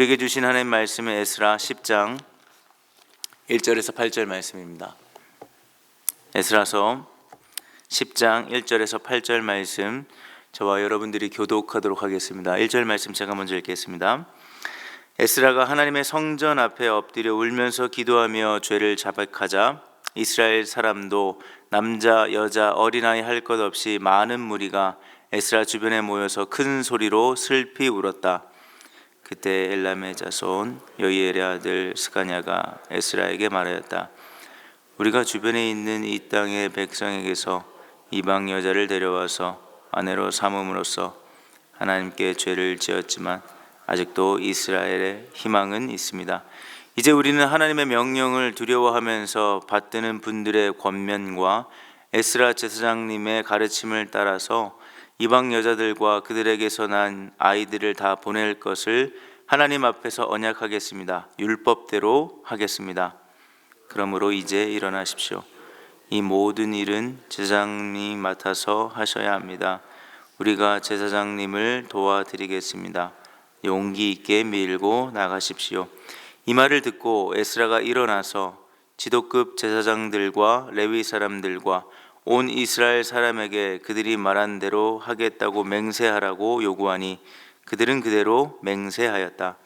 우리에게 주신 하나님 말씀은 에스라 10장 1절에서 8절 말씀입니다. 에스라서 10장 1절에서 8절 말씀, 저와 여러분들이 교독하도록 하겠습니다. 1절 말씀 제가 먼저 읽겠습니다. 에스라가 하나님의 성전 앞에 엎드려 울면서 기도하며 죄를 자백하자 이스라엘 사람도 남자 여자 어린아이 할 것 없이 많은 무리가 에스라 주변에 모여서 큰 소리로 슬피 울었다. 그때 엘람의 자손 여이엘의 아들 스가냐가 에스라에게 말하였다. 우리가 주변에 있는 이 땅의 백성에게서 이방 여자를 데려와서 아내로 삼음으로써 하나님께 죄를 지었지만 아직도 이스라엘의 희망은 있습니다. 이제 우리는 하나님의 명령을 두려워하면서 받드는 분들의 권면과 에스라 제사장님의 가르침을 따라서 이방 여자들과 그들에게서 난 아이들을 다 보낼 것을 하나님 앞에서 언약하겠습니다. 율법대로 하겠습니다. 그러므로 이제 일어나십시오. 이 모든 일은 제사장님이 맡아서 하셔야 합니다. 우리가 제사장님을 도와드리겠습니다. 용기 있게 밀고 나가십시오. 이 말을 듣고 에스라가 일어나서 지도급 제사장들과 레위 사람들과 온 이스라엘 사람에게 그들이 말한 대로 하겠다고 맹세하라고 요구하니 그들은 그대로 맹세하였다.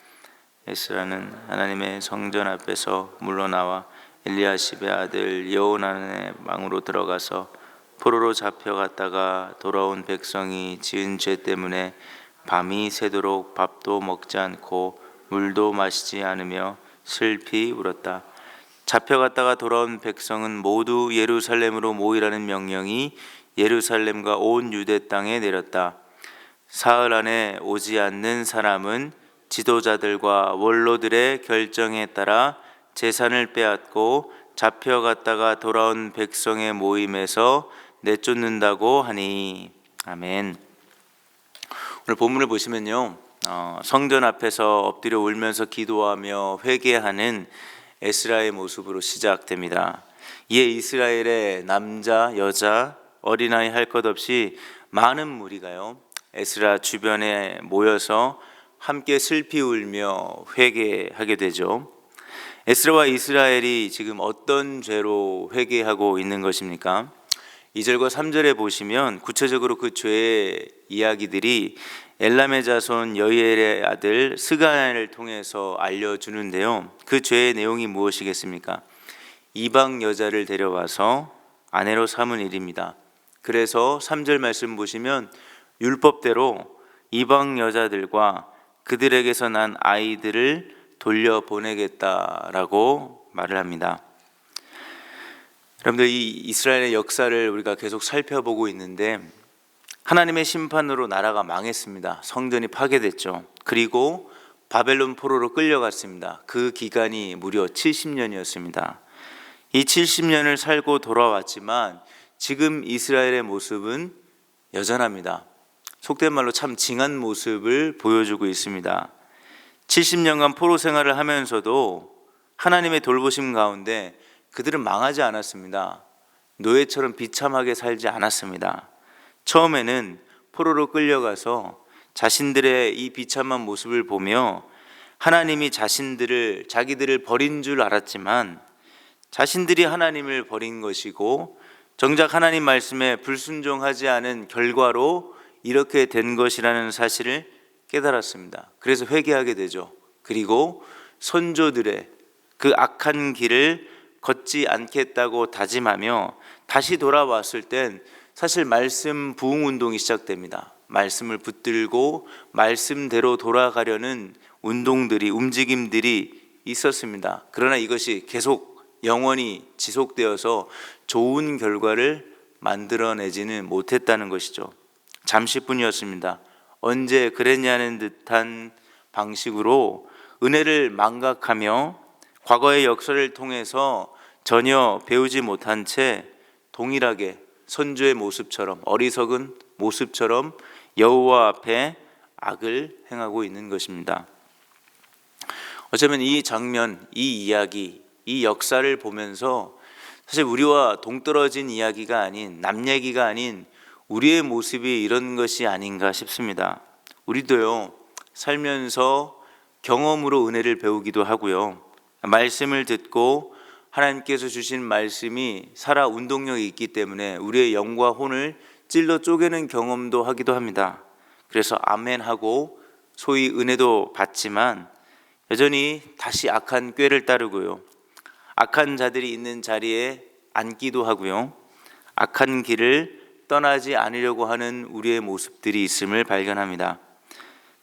에스라는 하나님의 성전 앞에서 물러나와 엘리야십의 아들 여호나단의 방으로 들어가서 포로로 잡혀갔다가 돌아온 백성이 지은 죄 때문에 밤이 새도록 밥도 먹지 않고 물도 마시지 않으며 슬피 울었다. 잡혀갔다가 돌아온 백성은 모두 예루살렘으로 모이라는 명령이 예루살렘과 온 유대 땅에 내렸다. 사흘 안에 오지 않는 사람은 지도자들과 원로들의 결정에 따라 재산을 빼앗고 잡혀갔다가 돌아온 백성의 모임에서 내쫓는다고 하니. 아멘. 오늘 본문을 보시면요, 성전 앞에서 엎드려 울면서 기도하며 회개하는 에스라의 모습으로 시작됩니다. 이에 이스라엘의 남자, 여자, 어린아이 할 것 없이 많은 무리가요 에스라 주변에 모여서 함께 슬피 울며 회개하게 되죠. 에스라와 이스라엘이 지금 어떤 죄로 회개하고 있는 것입니까? 2절과 3절에 보시면 구체적으로 그 죄의 이야기들이 엘람의 자손 여이엘의 아들 스가냐를 통해서 알려주는데요, 그 죄의 내용이 무엇이겠습니까? 이방 여자를 데려와서 아내로 삼은 일입니다. 그래서 3절 말씀 보시면 율법대로 이방 여자들과 그들에게서 난 아이들을 돌려보내겠다라고 말을 합니다. 여러분들, 이 이스라엘의 역사를 우리가 계속 살펴보고 있는데 하나님의 심판으로 나라가 망했습니다. 성전이 파괴됐죠. 그리고 바벨론 포로로 끌려갔습니다. 그 기간이 무려 70년이었습니다. 이 70년을 살고 돌아왔지만 지금 이스라엘의 모습은 여전합니다. 속된 말로 참 징한 모습을 보여주고 있습니다. 70년간 포로 생활을 하면서도 하나님의 돌보심 가운데 그들은 망하지 않았습니다. 노예처럼 비참하게 살지 않았습니다. 처음에는 포로로 끌려가서 자신들의 이 비참한 모습을 보며 하나님이 자기들을 버린 줄 알았지만 자신들이 하나님을 버린 것이고 정작 하나님 말씀에 불순종하지 않은 결과로 이렇게 된 것이라는 사실을 깨달았습니다. 그래서 회개하게 되죠. 그리고 선조들의 그 악한 길을 걷지 않겠다고 다짐하며 다시 돌아왔을 땐 사실 말씀 부흥 운동이 시작됩니다. 말씀을 붙들고 말씀대로 돌아가려는 움직임들이 있었습니다. 그러나 이것이 계속 영원히 지속되어서 좋은 결과를 만들어내지는 못했다는 것이죠. 잠시뿐이었습니다. 언제 그랬냐는 듯한 방식으로 은혜를 망각하며 과거의 역사를 통해서 전혀 배우지 못한 채 동일하게 선조의 모습처럼, 어리석은 모습처럼 여호와 앞에 악을 행하고 있는 것입니다. 어쩌면 이 장면, 이 이야기, 이 역사를 보면서 사실 우리와 동떨어진 이야기가 아닌, 남 얘기가 아닌 우리의 모습이 이런 것이 아닌가 싶습니다. 우리도요, 살면서 경험으로 은혜를 배우기도 하고요. 말씀을 듣고 하나님께서 주신 말씀이 살아 운동력이 있기 때문에 우리의 영과 혼을 찔러 쪼개는 경험도 하기도 합니다. 그래서 아멘하고 소위 은혜도 받지만 여전히 다시 악한 꾀를 따르고요. 악한 자들이 있는 자리에 앉기도 하고요. 악한 길을 떠나지 않으려고 하는 우리의 모습들이 있음을 발견합니다.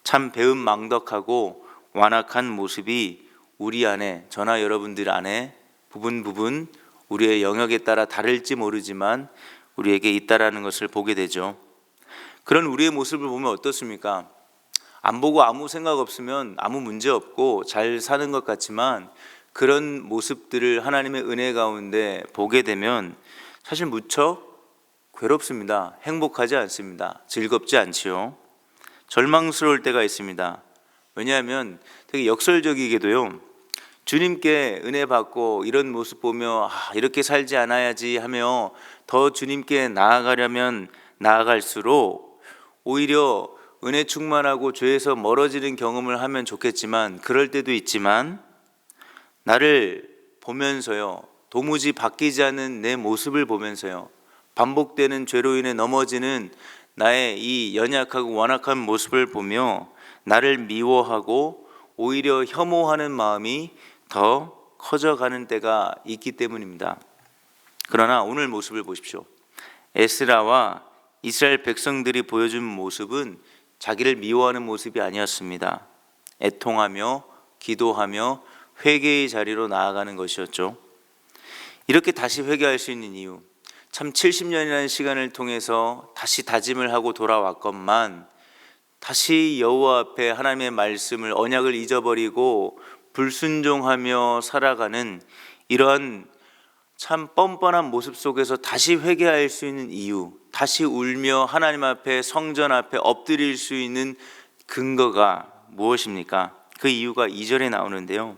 참 배은망덕하고 완악한 모습이 우리 안에, 저나 여러분들 안에 부분 우리의 영역에 따라 다를지 모르지만 우리에게 있다라는 것을 보게 되죠. 그런 우리의 모습을 보면 어떻습니까? 안 보고 아무 생각 없으면 아무 문제 없고 잘 사는 것 같지만 그런 모습들을 하나님의 은혜 가운데 보게 되면 사실 무척 괴롭습니다. 행복하지 않습니다. 즐겁지 않지요. 절망스러울 때가 있습니다. 왜냐하면 되게 역설적이게도요, 주님께 은혜 받고 이런 모습 보며 이렇게 살지 않아야지 하며 더 주님께 나아가려면 나아갈수록 오히려 은혜 충만하고 죄에서 멀어지는 경험을 하면 좋겠지만, 그럴 때도 있지만 나를 보면서요, 도무지 바뀌지 않는 내 모습을 보면서요, 반복되는 죄로 인해 넘어지는 나의 이 연약하고 완악한 모습을 보며 나를 미워하고 오히려 혐오하는 마음이 더 커져가는 때가 있기 때문입니다. 그러나 오늘 모습을 보십시오. 에스라와 이스라엘 백성들이 보여준 모습은 자기를 미워하는 모습이 아니었습니다. 애통하며 기도하며 회개의 자리로 나아가는 것이었죠. 이렇게 다시 회개할 수 있는 이유, 참 70년이라는 시간을 통해서 다시 다짐을 하고 돌아왔건만 다시 여호와 앞에 하나님의 말씀을, 언약을 잊어버리고 불순종하며 살아가는 이러한 참 뻔뻔한 모습 속에서 다시 회개할 수 있는 이유, 다시 울며 하나님 앞에, 성전 앞에 엎드릴 수 있는 근거가 무엇입니까? 그 이유가 2절에 나오는데요,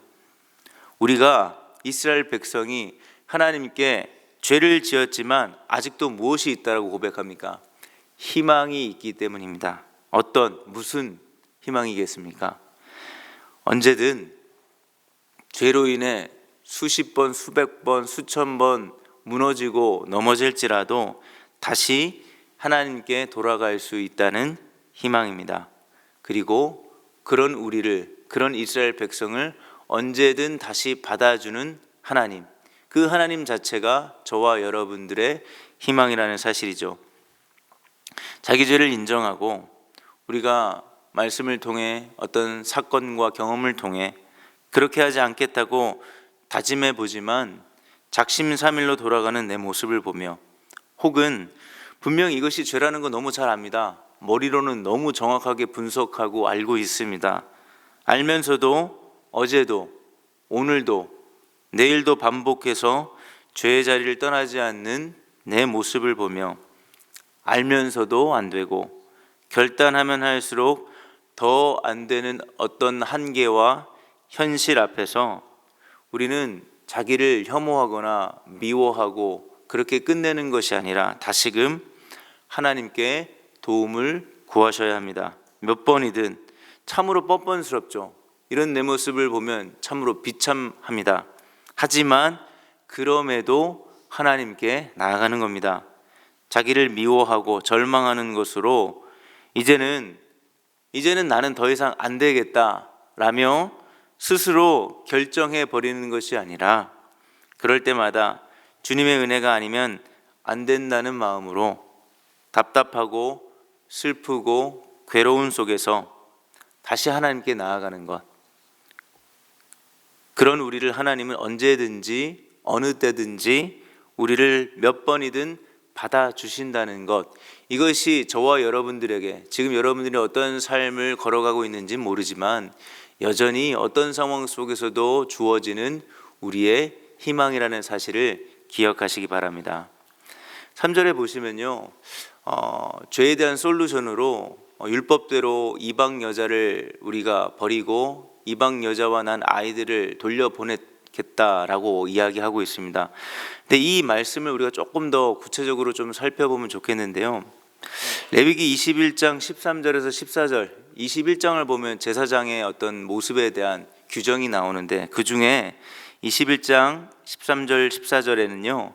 우리가 이스라엘 백성이 하나님께 죄를 지었지만 아직도 무엇이 있다라고 고백합니까? 희망이 있기 때문입니다. 무슨 희망이겠습니까? 언제든 죄로 인해 수십 번, 수백 번, 수천 번 무너지고 넘어질지라도 다시 하나님께 돌아갈 수 있다는 희망입니다. 그리고 그런 우리를, 그런 이스라엘 백성을 언제든 다시 받아주는 하나님, 그 하나님 자체가 저와 여러분들의 희망이라는 사실이죠. 자기 죄를 인정하고 우리가 말씀을 통해 어떤 사건과 경험을 통해 그렇게 하지 않겠다고 다짐해 보지만 작심삼일로 돌아가는 내 모습을 보며, 혹은 분명 이것이 죄라는 거 너무 잘 압니다. 머리로는 너무 정확하게 분석하고 알고 있습니다. 알면서도 어제도 오늘도 내일도 반복해서 죄의 자리를 떠나지 않는 내 모습을 보며 알면서도 안 되고 결단하면 할수록 더 안 되는 어떤 한계와 현실 앞에서 우리는 자기를 혐오하거나 미워하고 그렇게 끝내는 것이 아니라 다시금 하나님께 도움을 구하셔야 합니다. 몇 번이든. 참으로 뻔뻔스럽죠. 이런 내 모습을 보면 참으로 비참합니다. 하지만 그럼에도 하나님께 나아가는 겁니다. 자기를 미워하고 절망하는 것으로 이제는 나는 더 이상 안 되겠다라며 스스로 결정해 버리는 것이 아니라, 그럴 때마다 주님의 은혜가 아니면 안 된다는 마음으로 답답하고 슬프고 괴로운 속에서 다시 하나님께 나아가는 것, 그런 우리를 하나님은 언제든지 어느 때든지 우리를 몇 번이든 받아주신다는 것, 이것이 저와 여러분들에게, 지금 여러분들이 어떤 삶을 걸어가고 있는지 모르지만 여전히 어떤 상황 속에서도 주어지는 우리의 희망이라는 사실을 기억하시기 바랍니다. 3절에 보시면요, 죄에 대한 솔루션으로 율법대로 이방 여자를 우리가 버리고 이방 여자와 난 아이들을 돌려보냈겠다라고 이야기하고 있습니다. 근데 이 말씀을 우리가 조금 더 구체적으로 좀 살펴보면 좋겠는데요, 레위기 21장 13절에서 14절, 21장을 보면 제사장의 어떤 모습에 대한 규정이 나오는데, 그 중에 21장 13절 14절에는요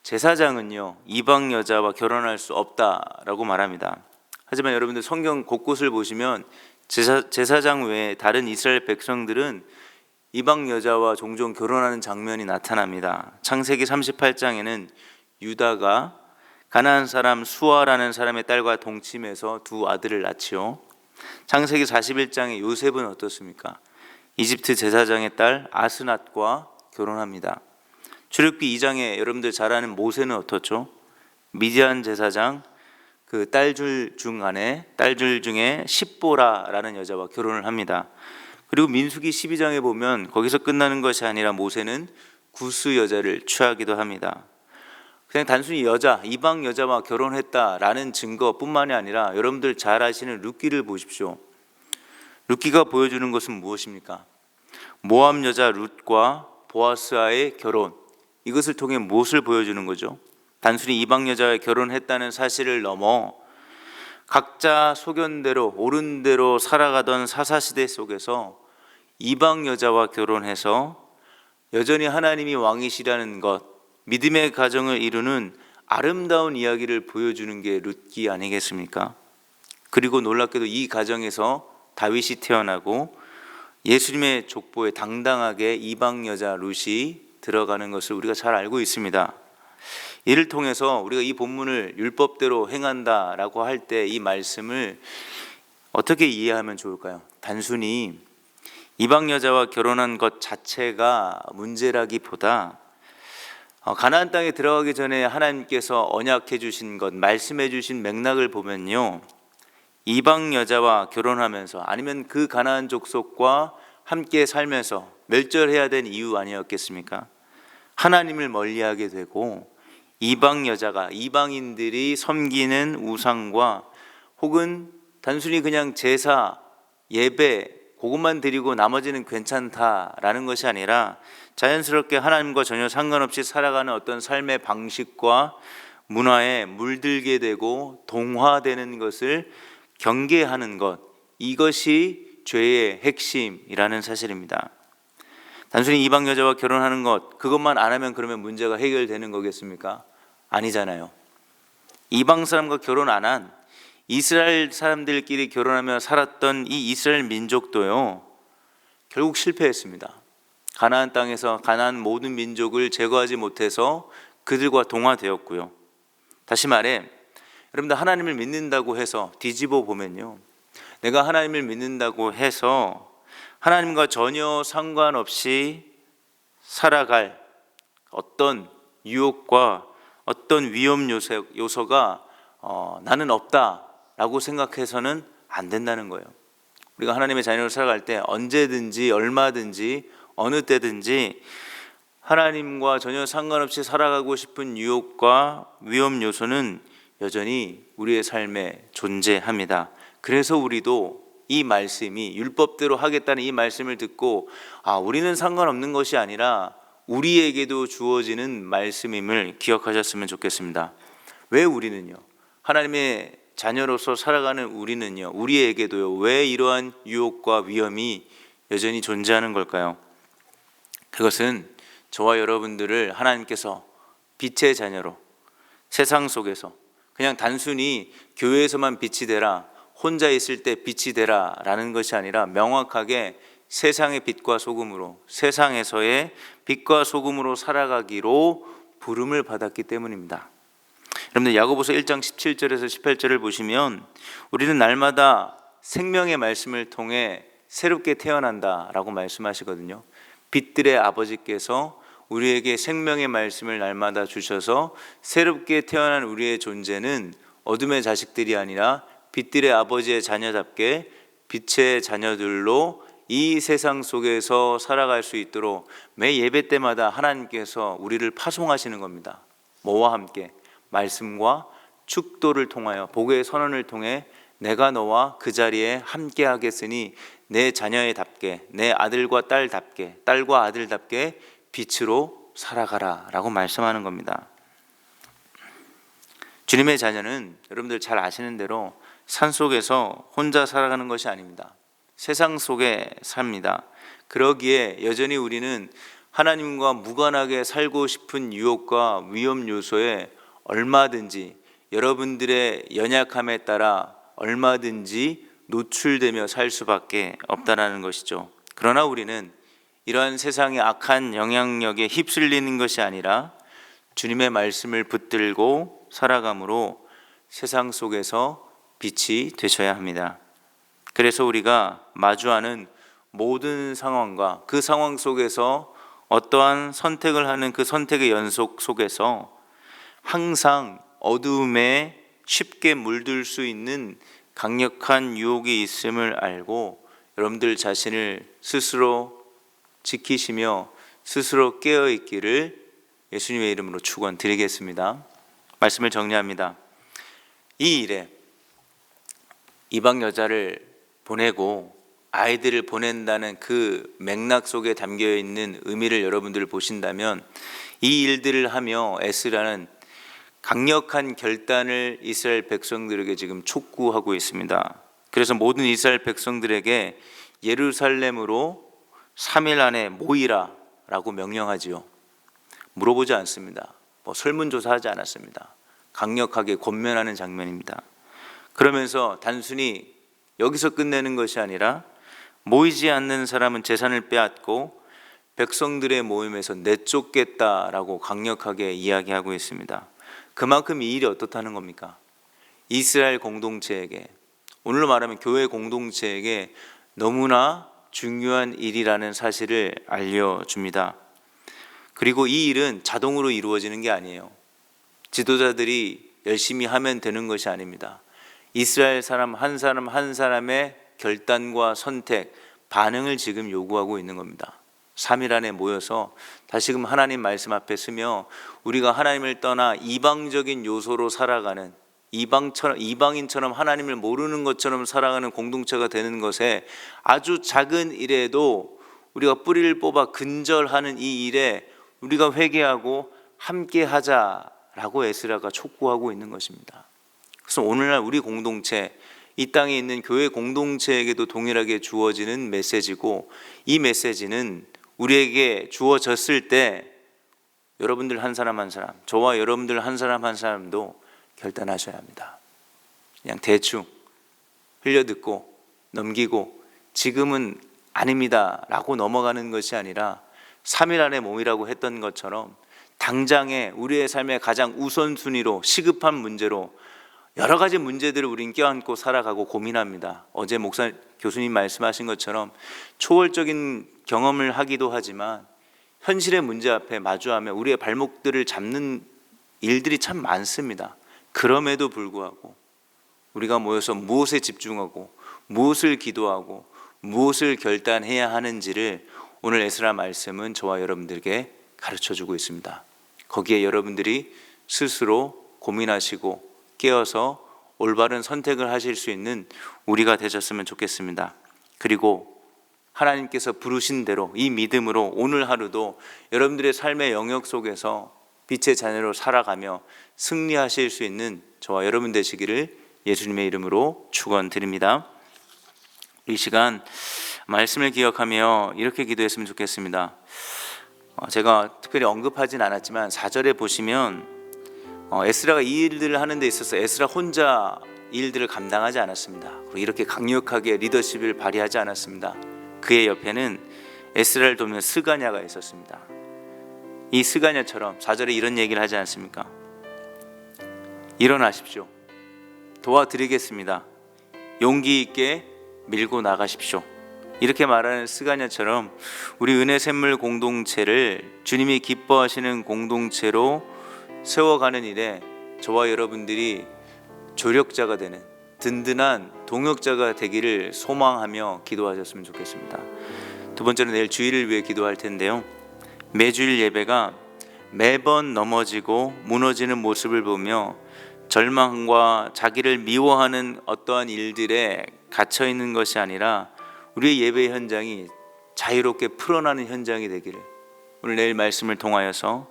제사장은요 이방 여자와 결혼할 수 없다라고 말합니다. 하지만 여러분들 성경 곳곳을 보시면 제사장 외에 다른 이스라엘 백성들은 이방 여자와 종종 결혼하는 장면이 나타납니다. 창세기 38장에는 유다가 가나안 사람 수아라는 사람의 딸과 동침해서 두 아들을 낳지요. 창세기 41장에 요셉은 어떻습니까? 이집트 제사장의 딸 아스낫과 결혼합니다. 출애굽기 2장에 여러분들 잘 아는 모세는 어떻죠? 미디안 제사장 그 딸들 중에 십보라라는 여자와 결혼을 합니다. 그리고 민수기 12장에 보면 거기서 끝나는 것이 아니라 모세는 구스 여자를 취하기도 합니다. 그냥 단순히 이방 여자와 결혼했다라는 증거뿐만이 아니라 여러분들 잘 아시는 룻기를 보십시오. 룻기가 보여주는 것은 무엇입니까? 모압 여자 룻과 보아스와의 결혼, 이것을 통해 무엇을 보여주는 거죠? 단순히 이방 여자와 결혼했다는 사실을 넘어 각자 소견대로 옳은 대로 살아가던 사사시대 속에서 이방 여자와 결혼해서 여전히 하나님이 왕이시라는 것, 믿음의 가정을 이루는 아름다운 이야기를 보여주는 게 룻기 아니겠습니까? 그리고 놀랍게도 이 가정에서 다윗이 태어나고 예수님의 족보에 당당하게 이방 여자 룻이 들어가는 것을 우리가 잘 알고 있습니다. 이를 통해서 우리가 이 본문을 율법대로 행한다라고 할 때 이 말씀을 어떻게 이해하면 좋을까요? 단순히 이방 여자와 결혼한 것 자체가 문제라기보다 가나안 땅에 들어가기 전에 하나님께서 언약해 주신 것, 말씀해 주신 맥락을 보면요, 이방 여자와 결혼하면서 아니면 그 가나안 족속과 함께 살면서 멸절해야 된 이유 아니었겠습니까? 하나님을 멀리하게 되고 이방 여자가 이방인들이 섬기는 우상과 혹은 단순히 그냥 제사, 예배 그것만 드리고 나머지는 괜찮다라는 것이 아니라 자연스럽게 하나님과 전혀 상관없이 살아가는 어떤 삶의 방식과 문화에 물들게 되고 동화되는 것을 경계하는 것, 이것이 죄의 핵심이라는 사실입니다. 단순히 이방 여자와 결혼하는 것, 그것만 안 하면 그러면 문제가 해결되는 거겠습니까? 아니잖아요. 이방 사람과 결혼 안 한 이스라엘 사람들끼리 결혼하며 살았던 이 이스라엘 민족도요 결국 실패했습니다. 가나안 땅에서 가나안 모든 민족을 제거하지 못해서 그들과 동화되었고요. 다시 말해 여러분들 하나님을 믿는다고 해서 뒤집어 보면요, 내가 하나님을 믿는다고 해서 하나님과 전혀 상관없이 살아갈 어떤 유혹과 어떤 위험 요소가 나는 없다라고 생각해서는 안 된다는 거예요. 우리가 하나님의 자녀로 살아갈 때 언제든지 얼마든지 어느 때든지 하나님과 전혀 상관없이 살아가고 싶은 유혹과 위험 요소는 여전히 우리의 삶에 존재합니다. 그래서 우리도 이 말씀이 율법대로 하겠다는 이 말씀을 듣고 우리는 상관없는 것이 아니라 우리에게도 주어지는 말씀임을 기억하셨으면 좋겠습니다. 왜 우리는요? 하나님의 자녀로서 살아가는 우리는요, 우리에게도요, 왜 이러한 유혹과 위험이 여전히 존재하는 걸까요? 그것은 저와 여러분들을 하나님께서 빛의 자녀로 세상 속에서 그냥 단순히 교회에서만 빛이 되라, 혼자 있을 때 빛이 되라 라는 것이 아니라 명확하게 세상의 빛과 소금으로, 세상에서의 빛과 소금으로 살아가기로 부름을 받았기 때문입니다. 여러분들 야고보서 1장 17절에서 18절을 보시면 우리는 날마다 생명의 말씀을 통해 새롭게 태어난다라고 말씀하시거든요. 빛들의 아버지께서 우리에게 생명의 말씀을 날마다 주셔서 새롭게 태어난 우리의 존재는 어둠의 자식들이 아니라 빛들의 아버지의 자녀답게 빛의 자녀들로 이 세상 속에서 살아갈 수 있도록 매 예배 때마다 하나님께서 우리를 파송하시는 겁니다. 뭐와 함께? 말씀과 축도를 통하여, 복의 선언을 통해 내가 너와 그 자리에 함께 하겠으니 내 자녀의답게, 내 아들과 딸답게, 딸과 아들답게 빛으로 살아가라 라고 말씀하는 겁니다. 주님의 자녀는 여러분들 잘 아시는 대로 산속에서 혼자 살아가는 것이 아닙니다. 세상 속에 삽니다. 그러기에 여전히 우리는 하나님과 무관하게 살고 싶은 유혹과 위험 요소에 얼마든지 여러분들의 연약함에 따라 얼마든지 노출되며 살 수밖에 없다라는 것이죠. 그러나 우리는 이러한 세상의 악한 영향력에 휩쓸리는 것이 아니라 주님의 말씀을 붙들고 살아감으로 세상 속에서 빛이 되셔야 합니다. 그래서 우리가 마주하는 모든 상황과 그 상황 속에서 어떠한 선택을 하는 그 선택의 연속 속에서 항상 어두움에 쉽게 물들 수 있는 강력한 유혹이 있음을 알고 여러분들 자신을 스스로 지키시며 스스로 깨어있기를 예수님의 이름으로 축원드리겠습니다. 말씀을 정리합니다. 이 일에 이방 여자를 보내고 아이들을 보낸다는 그 맥락 속에 담겨있는 의미를 여러분들 보신다면 이 일들을 하며 에스라는 강력한 결단을 이스라엘 백성들에게 지금 촉구하고 있습니다. 그래서 모든 이스라엘 백성들에게 예루살렘으로 3일 안에 모이라 라고 명령하지요. 물어보지 않습니다. 설문조사하지 않았습니다. 강력하게 권면하는 장면입니다. 그러면서 단순히 여기서 끝내는 것이 아니라 모이지 않는 사람은 재산을 빼앗고 백성들의 모임에서 내쫓겠다라고 강력하게 이야기하고 있습니다. 그만큼 이 일이 어떻다는 겁니까? 이스라엘 공동체에게, 오늘로 말하면 교회 공동체에게 너무나 중요한 일이라는 사실을 알려줍니다. 그리고 이 일은 자동으로 이루어지는 게 아니에요. 지도자들이 열심히 하면 되는 것이 아닙니다. 이스라엘 사람 한 사람의 결단과 선택, 반응을 지금 요구하고 있는 겁니다. 3일 안에 모여서 다시금 하나님 말씀 앞에 서며 우리가 하나님을 떠나 이방적인 요소로 살아가는 이방인처럼 하나님을 모르는 것처럼 살아가는 공동체가 되는 것에 아주 작은 일에도 우리가 뿌리를 뽑아 근절하는 이 일에 우리가 회개하고 함께 하자라고 에스라가 촉구하고 있는 것입니다. 그래서 오늘날 우리 공동체, 이 땅에 있는 교회 공동체에게도 동일하게 주어지는 메시지고, 이 메시지는 우리에게 주어졌을 때 여러분들 한 사람 한 사람, 저와 여러분들 한 사람 한 사람도 결단하셔야 합니다. 그냥 대충 흘려듣고 넘기고 지금은 아닙니다 라고 넘어가는 것이 아니라 3일 안에 모이라고 했던 것처럼 당장에 우리의 삶의 가장 우선순위로 시급한 문제로 여러 가지 문제들을 우린 껴안고 살아가고 고민합니다. 어제 교수님 말씀하신 것처럼 초월적인 경험을 하기도 하지만 현실의 문제 앞에 마주하며 우리의 발목들을 잡는 일들이 참 많습니다. 그럼에도 불구하고 우리가 모여서 무엇에 집중하고 무엇을 기도하고 무엇을 결단해야 하는지를 오늘 에스라 말씀은 저와 여러분들에게 가르쳐주고 있습니다. 거기에 여러분들이 스스로 고민하시고 깨어서 올바른 선택을 하실 수 있는 우리가 되셨으면 좋겠습니다. 그리고 하나님께서 부르신 대로 이 믿음으로 오늘 하루도 여러분들의 삶의 영역 속에서 빛의 자녀로 살아가며 승리하실 수 있는 저와 여러분 되시기를 예수님의 이름으로 축원드립니다. 이 시간 말씀을 기억하며 이렇게 기도했으면 좋겠습니다. 제가 특별히 언급하진 않았지만 4절에 보시면 에스라가 이 일들을 하는 데 있어서 에스라 혼자 이 일들을 감당하지 않았습니다. 그리고 이렇게 강력하게 리더십을 발휘하지 않았습니다. 그의 옆에는 에스라를 돕는 스가냐가 있었습니다. 이 스가냐처럼 4절에 이런 얘기를 하지 않습니까? 일어나십시오. 도와드리겠습니다. 용기 있게 밀고 나가십시오. 이렇게 말하는 스가냐처럼 우리 은혜 샘물 공동체를 주님이 기뻐하시는 공동체로 세워가는 일에 저와 여러분들이 조력자가 되는 든든한 동역자가 되기를 소망하며 기도하셨으면 좋겠습니다. 두 번째는 내일 주일을 위해 기도할 텐데요, 매주일 예배가 매번 넘어지고 무너지는 모습을 보며 절망과 자기를 미워하는 어떠한 일들에 갇혀 있는 것이 아니라 우리의 예배 현장이 자유롭게 풀어나는 현장이 되기를 오늘 내일 말씀을 통하여서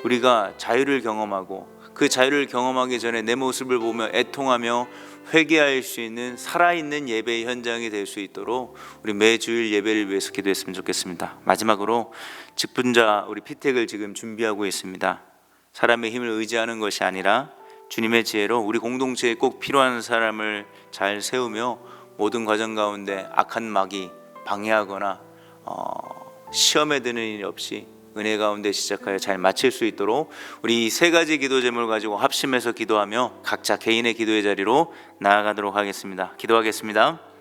우리가 자유를 경험하고 그 자유를 경험하기 전에 내 모습을 보며 애통하며 회개할 수 있는 살아있는 예배의 현장이 될 수 있도록 우리 매주일 예배를 위해서 기도했으면 좋겠습니다. 마지막으로 직분자 우리 피택을 지금 준비하고 있습니다. 사람의 힘을 의지하는 것이 아니라 주님의 지혜로 우리 공동체에 꼭 필요한 사람을 잘 세우며 모든 과정 가운데 악한 마귀 방해하거나 시험에 드는 일 없이 은혜 가운데 시작하여 잘 마칠 수 있도록 우리 세 가지 기도 제목을 가지고 합심해서 기도하며 각자 개인의 기도의 자리로 나아가도록 하겠습니다. 기도하겠습니다.